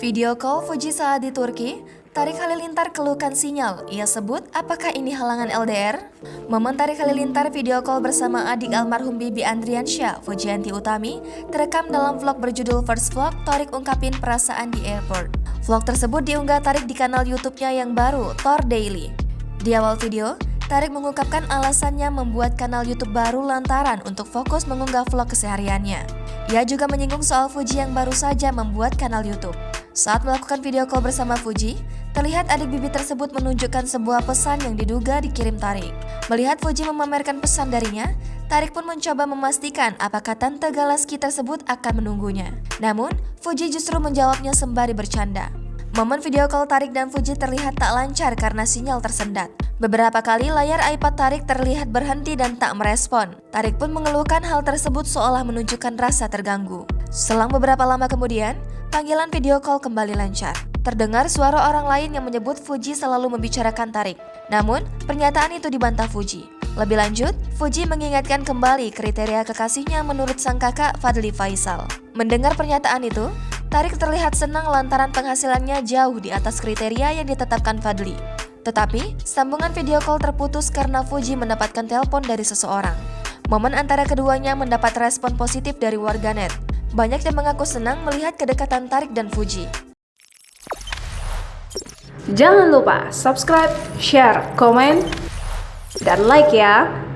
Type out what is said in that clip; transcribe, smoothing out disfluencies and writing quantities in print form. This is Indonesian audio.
Video call Fuji saat di Turki, Tarik Halilintar keluhkan sinyal. Ia sebut, apakah ini halangan LDR? Momen Tarik Halilintar video call bersama adik almarhum Bibi Andriansyah, Fujianti Utami, terekam dalam vlog berjudul First Vlog, Tarik ungkapin perasaan di airport. Vlog tersebut diunggah Tarik di kanal YouTube-nya yang baru, Tor Daily. Di awal video, Tarik mengungkapkan alasannya membuat kanal YouTube baru lantaran untuk fokus mengunggah vlog kesehariannya. Ia juga menyinggung soal Fuji yang baru saja membuat kanal YouTube. Saat melakukan video call bersama Fuji, terlihat adik Bibi tersebut menunjukkan sebuah pesan yang diduga dikirim Tarik. Melihat Fuji memamerkan pesan darinya, Tarik pun mencoba memastikan apakah Tante Galaski tersebut akan menunggunya. Namun, Fuji justru menjawabnya sembari bercanda. Momen video call Tarik dan Fuji terlihat tak lancar karena sinyal tersendat. Beberapa kali layar iPad Tarik terlihat berhenti dan tak merespon. Tarik pun mengeluhkan hal tersebut seolah menunjukkan rasa terganggu. Selang beberapa lama kemudian, panggilan video call kembali lancar. Terdengar suara orang lain yang menyebut Fuji selalu membicarakan Tarik. Namun, pernyataan itu dibantah Fuji. Lebih lanjut, Fuji mengingatkan kembali kriteria kekasihnya menurut sang kakak Fadly Faisal. Mendengar pernyataan itu, Tarik terlihat senang lantaran penghasilannya jauh di atas kriteria yang ditetapkan Fadly. Tetapi, sambungan video call terputus karena Fuji mendapatkan telepon dari seseorang. Momen antara keduanya mendapat respon positif dari warganet. Banyak yang mengaku senang melihat kedekatan Tarik dan Fuji. Jangan lupa subscribe, share, komen, dan like ya!